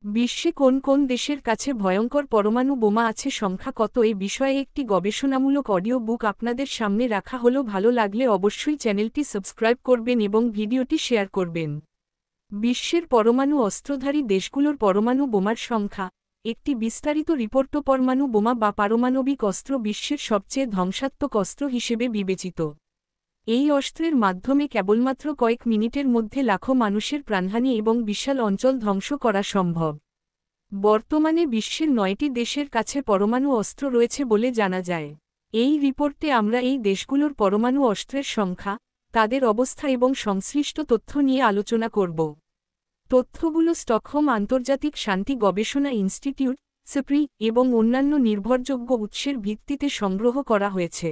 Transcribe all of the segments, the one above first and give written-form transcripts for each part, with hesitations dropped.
বিশ্বে কোন কোন দেশের কাছে ভয়ঙ্কর পরমাণু বোমা আছে, সংখ্যা কত, এ বিষয়ে একটি গবেষণামূলক অডিও বুক আপনাদের সামনে রাখা হলো। ভালো লাগলে অবশ্যই চ্যানেলটি সাবস্ক্রাইব করবেন এবং ভিডিওটি শেয়ার করবেন। বিশ্বের পরমাণু অস্ত্রধারী দেশগুলোর পরমাণু বোমার সংখ্যা। একটি বিস্তারিত রিপোর্ট। পরমাণু বোমা বা পারমাণবিক অস্ত্র বিশ্বের সবচেয়ে ধ্বংসাত্মক অস্ত্র হিসেবে বিবেচিত। এই অস্ত্রের মাধ্যমে কেবলমাত্র কয়েক মিনিটের মধ্যে লাখো মানুষের প্রাণহানি এবং বিশাল অঞ্চল ধ্বংস করা সম্ভব। বর্তমানে বিশ্বের 9টি দেশের কাছে পরমাণু অস্ত্র রয়েছে বলে জানা যায়। এই রিপোর্টে আমরা এই দেশগুলোর পরমাণু অস্ত্রের সংখ্যা, তাদের অবস্থা এবং সংশ্লিষ্ট তথ্য নিয়ে আলোচনা করব। তথ্যগুলো স্টকহোম আন্তর্জাতিক শান্তি গবেষণা ইনস্টিটিউট সিপ্রি এবং অন্যান্য নির্ভরযোগ্য উৎসের ভিত্তিতে সংগ্রহ করা হয়েছে।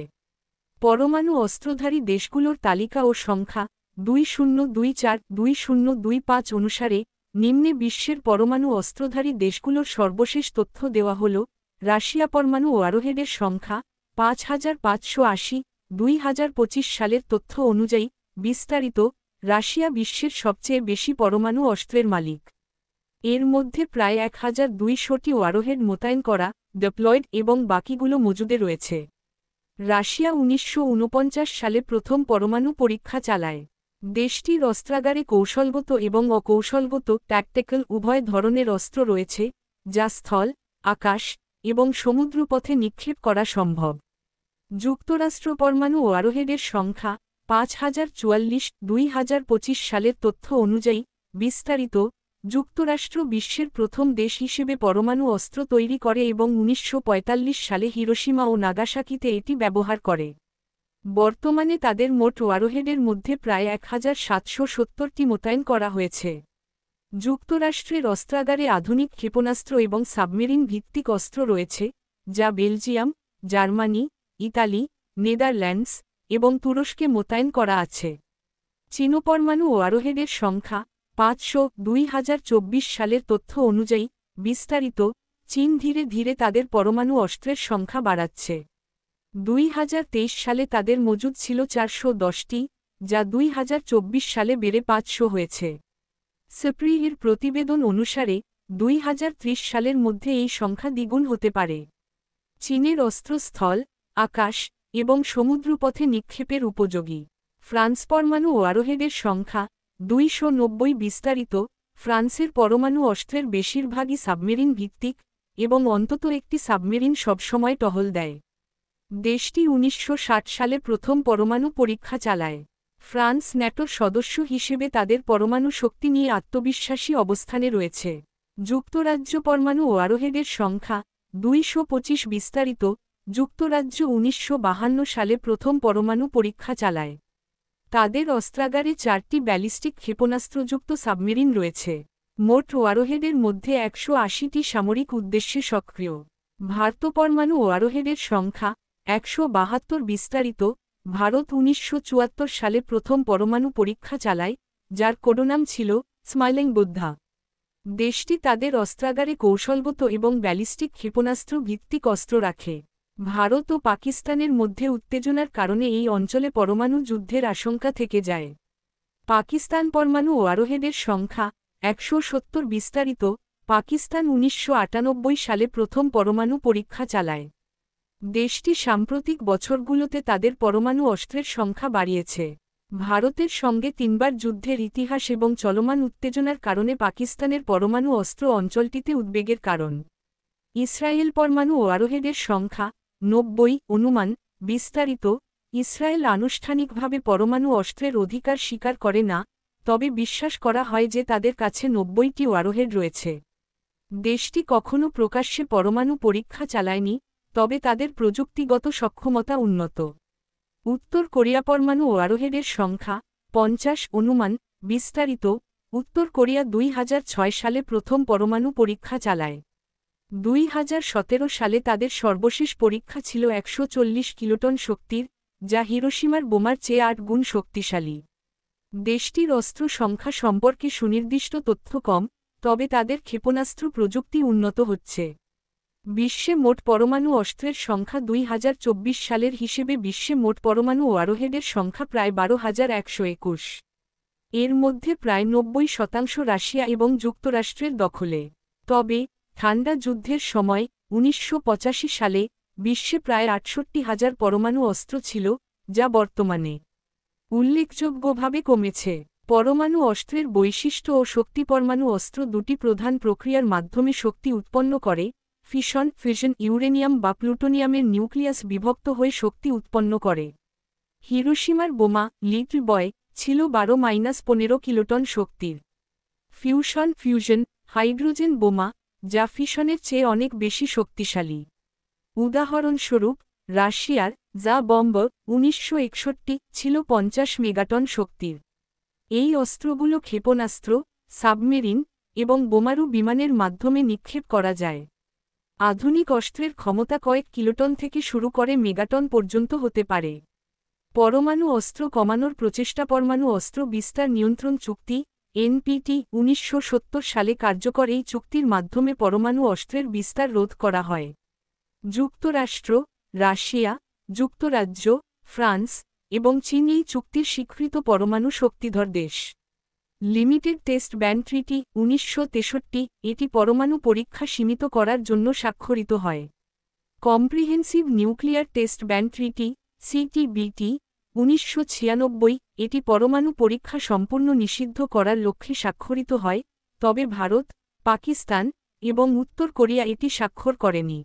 পরমাণু অস্ত্রধারী দেশগুলোর তালিকা ও সংখ্যা 2024-2025 অনুসারে নিম্নে বিশ্বের পরমাণু অস্ত্রধারী দেশগুলোর সর্বশেষ তথ্য দেওয়া হল। রাশিয়া পরমাণু ওয়ারহেডের সংখ্যা 5580, 2025 সালের তথ্য অনুযায়ী। বিস্তারিত। রাশিয়া বিশ্বের সবচেয়ে বেশি পরমাণু অস্ত্রের মালিক। এর মধ্যে প্রায় 1200টি ওয়ারহেড মোতায়েন করা, ডিপ্লয়েড এবং বাকিগুলো মজুদে রয়েছে। রাশিয়া 1949 সালে প্রথম পরমাণু পরীক্ষা চালায়। দেশটির অস্ত্রাগারে কৌশলগত এবং অকৌশলগত ট্যাকটিক্যাল উভয় ধরনের অস্ত্র রয়েছে, যা স্থল, আকাশ এবং সমুদ্রপথে নিক্ষেপ করা সম্ভব। যুক্তরাষ্ট্র পরমাণু ওয়ারহেডের সংখ্যা 5044, 2025 সালের তথ্য অনুযায়ী। বিস্তারিত। যুক্তরাষ্ট্র বিশ্বের প্রথম দেশ হিসেবে পরমাণু অস্ত্র তৈরি করে এবং 1945 সালে হিরোশিমা ও নাগাসাকিতে এটি ব্যবহার করে। বর্তমানে তাদের মোট ওয়ারহেডের মধ্যে প্রায় 1770টি মোতায়েন করা হয়েছে। যুক্তরাষ্ট্রের অস্ত্রাগারে আধুনিক ক্ষেপণাস্ত্র এবং সাবমেরিন ভিত্তিক অস্ত্র রয়েছে, যা বেলজিয়াম, জার্মানি, ইতালি, নেদারল্যান্ডস এবং তুরস্কে মোতায়েন করা আছে। চীন পরমাণু ওয়ারহেডের সংখ্যা 500, 2024 সালের তথ্য অনুযায়ী। বিস্তারিত। চীন ধীরে ধীরে তাদের পরমাণু অস্ত্রের সংখ্যা বাড়াচ্ছে। 2023 সালে তাদের মজুদ ছিল 410টি, যা 2024 সালে বেড়ে 500 হয়েছে। সিপ্রি এর প্রতিবেদন অনুসারে 2030 সালের মধ্যে এই সংখ্যা দ্বিগুণ হতে পারে। চীনের অস্ত্র স্থল, আকাশ এবং সমুদ্রপথে নিক্ষেপের উপযোগী। ফ্রান্স পরমাণু ওয়ারহেডের সংখ্যা 290। বিস্তারিত। ফ্রান্সের পরমাণু অস্ত্রের বেশিরভাগই সাবমেরিন ভিত্তিক এবং অন্তত একটি সাবমেরিন সবসময় টহল দেয়। দেশটি 1960 সালে প্রথম পরমাণু পরীক্ষা চালায়। ফ্রান্স ন্যাটোর সদস্য হিসেবে তাদের পরমাণু শক্তি নিয়ে আত্মবিশ্বাসী অবস্থানে রয়েছে। যুক্তরাজ্য পরমাণু ওয়ারহেডের সংখ্যা 225। বিস্তারিত। যুক্তরাজ্য 1952 সালে প্রথম পরমাণু পরীক্ষা চালায়। তাদের অস্ত্রাগারে 4টি ব্যালিস্টিক ক্ষেপণাস্ত্রযুক্ত সাবমেরিন রয়েছে। মোট ওয়ারহেডের মধ্যে 180টি সামরিক উদ্দেশ্যে সক্রিয়। ভারত পরমাণু ওয়ারহেডের সংখ্যা 172। বিস্তারিত। ভারত 1974 সালে প্রথম পরমাণু পরীক্ষা চালায়, যার কোডনাম ছিল স্মাইলিং বুদ্ধা। দেশটি তাদের অস্ত্রাগারে কৌশলগত এবং ব্যালিস্টিক ক্ষেপণাস্ত্র ভিত্তিক অস্ত্র রাখে। ভারত ও পাকিস্তানের মধ্যে উত্তেজনার কারণে এই অঞ্চলে পরমাণু যুদ্ধের আশঙ্কা থেকে যায়। পাকিস্তান পরমাণু ওয়ারহেডের সংখ্যা 170। বিস্তারিত। পাকিস্তান 1998 সালে প্রথম পরমাণু পরীক্ষা চালায়। দেশটি সাম্প্রতিক বছরগুলোতে তাদের পরমাণু অস্ত্রের সংখ্যা বাড়িয়েছে। ভারতের সঙ্গে 3বার যুদ্ধের ইতিহাস এবং চলমান উত্তেজনার কারণে পাকিস্তানের পরমাণু অস্ত্র অঞ্চলটিতে উদ্বেগের কারণ। ইসরায়েল পরমাণু ওয়ারহেডের সংখ্যা 90 অনুমান। বিস্তারিত। ইসরায়েল আনুষ্ঠানিকভাবে পরমাণু অস্ত্রের অধিকার স্বীকার করে না, তবে বিশ্বাস করা হয় যে তাদের কাছে 90টি ওয়ারহেড রয়েছে। দেশটি কখনও প্রকাশ্যে পরমাণু পরীক্ষা চালায়নি, তবে তাদের প্রযুক্তিগত সক্ষমতা উন্নত। উত্তর কোরিয়া পরমাণু ওয়ারহেডের সংখ্যা 50 অনুমান। বিস্তারিত। উত্তর কোরিয়া 2006 সালে প্রথম পরমাণু পরীক্ষা চালায়। 2017 সালে তাদের সর্বশেষ পরীক্ষা ছিল 140 কিলোটন শক্তির, যা হিরোশিমার বোমার চেয়ে 8 গুণ শক্তিশালী। দেশটির অস্ত্র সংখ্যা সম্পর্কে সুনির্দিষ্ট তথ্য কম, তবে তাদের ক্ষেপণাস্ত্র প্রযুক্তি উন্নত হচ্ছে। বিশ্বে মোট পরমাণু অস্ত্রের সংখ্যা 2024 সালের হিসেবে বিশ্বে মোট পরমাণু ওয়ারহেডের সংখ্যা প্রায় 12,121। এর মধ্যে প্রায় 90% রাশিয়া এবং যুক্তরাষ্ট্রের দখলে। তবে ঠান্ডা যুদ্ধের সময় ১৯৮৫ সালে বিশ্বে প্রায় ৬৮,০০০ পরমাণু অস্ত্র ছিল, যা বর্তমানে উল্লেখযোগ্যভাবে কমেছে। পরমাণু অস্ত্রের বৈশিষ্ট্য ও শক্তি। পরমাণু অস্ত্র দুটি প্রধান প্রক্রিয়ার মাধ্যমে শক্তি উৎপন্ন করে: ফিশন ইউরেনিয়াম বা প্লুটোনিয়ামের নিউক্লিয়াস বিভক্ত হয়ে শক্তি উৎপন্ন করে। হিরোশিমার বোমা লিটল বয় ছিল ১২-১৫ কিলোটন শক্তির। ফিউশন হাইড্রোজেন বোমা, যা ফিশনের চেয়ে অনেক বেশি শক্তিশালী। উদাহরণস্বরূপ রাশিয়ার যা বম্ব ১৯৬১ ছিল ৫০ মেগাটন শক্তির। এই অস্ত্রগুলো ক্ষেপণাস্ত্র, সাবমেরিন এবং বোমারু বিমানের মাধ্যমে নিক্ষেপ করা যায়। আধুনিক অস্ত্রের ক্ষমতা কয়েক কিলোটন থেকে শুরু করে মেগাটন পর্যন্ত হতে পারে। পরমাণু অস্ত্র কমানোর প্রচেষ্টা। পরমাণু অস্ত্র বিস্তার নিয়ন্ত্রণ চুক্তি NPT ১৯৭০ সালে কার্যকর। এই চুক্তির মাধ্যমে পরমাণু অস্ত্রের বিস্তার রোধ করা হয়। যুক্তরাষ্ট্র, রাশিয়া, যুক্তরাজ্য, ফ্রান্স এবং চীন এই চুক্তির স্বীকৃত পরমাণু শক্তিধর দেশ। লিমিটেড টেস্ট ব্যান ট্রিটি ১৯৬৩ এটি পরমাণু পরীক্ষা সীমিত করার জন্য স্বাক্ষরিত হয়। Comprehensive nuclear test ban treaty CTBT ১৯৯৬ এটি পরমাণু পরীক্ষা সম্পূর্ণ নিষিদ্ধ করার লক্ষ্যে স্বাক্ষরিত হয়, তবে ভারত, পাকিস্তান এবং উত্তর কোরিয়া এটি স্বাক্ষর করেনি।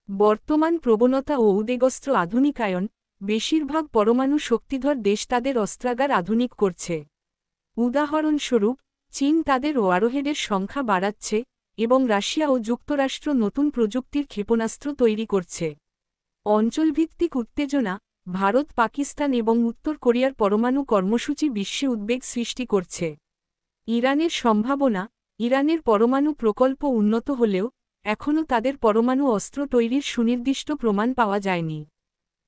বর্তমান প্রবণতা ও উদ্বেগস্ত্র আধুনিকায়ন। বেশিরভাগ পরমাণু শক্তিধর দেশ তাদের অস্ত্রাগার আধুনিক করছে। উদাহরণস্বরূপ চীন তাদের ওয়ারহেডের সংখ্যা বাড়াচ্ছে এবং রাশিয়া ও যুক্তরাষ্ট্র নতুন প্রযুক্তির ক্ষেপণাস্ত্র তৈরি করছে। অঞ্চলভিত্তিক উত্তেজনা। ভারত, পাকিস্তান এবং উত্তর কোরিয়ার পরমাণু কর্মসূচি বিশ্বে উদ্বেগ সৃষ্টি করছে। ইরানের সম্ভাবনা। ইরানের পরমাণু প্রকল্প উন্নত হলেও এখনও তাদের পরমাণু অস্ত্র তৈরির সুনির্দিষ্ট প্রমাণ পাওয়া যায়নি।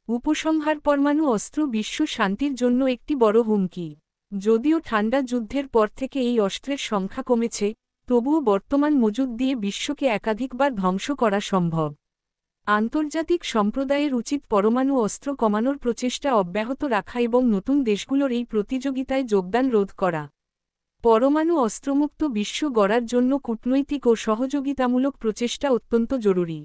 উপসংহার। পরমাণু অস্ত্র বিশ্ব শান্তির জন্য একটি বড় হুমকি। যদিও ঠান্ডা যুদ্ধের পর থেকে এই অস্ত্রের সংখ্যা কমেছে, তবুও বর্তমান মজুদ দিয়ে বিশ্বকে একাধিকবার ধ্বংস করা সম্ভব। আন্তর্জাতিক সম্প্রদায়ের উচিত পরমাণু অস্ত্র কমানোর প্রচেষ্টা অব্যাহত রাখা এবং নতুন দেশগুলোর এই প্রতিযোগিতায় যোগদান রোধ করা। পরমাণু অস্ত্রমুক্ত বিশ্ব গড়ার জন্য কূটনৈতিক ও সহযোগিতামূলক প্রচেষ্টা অত্যন্ত জরুরি।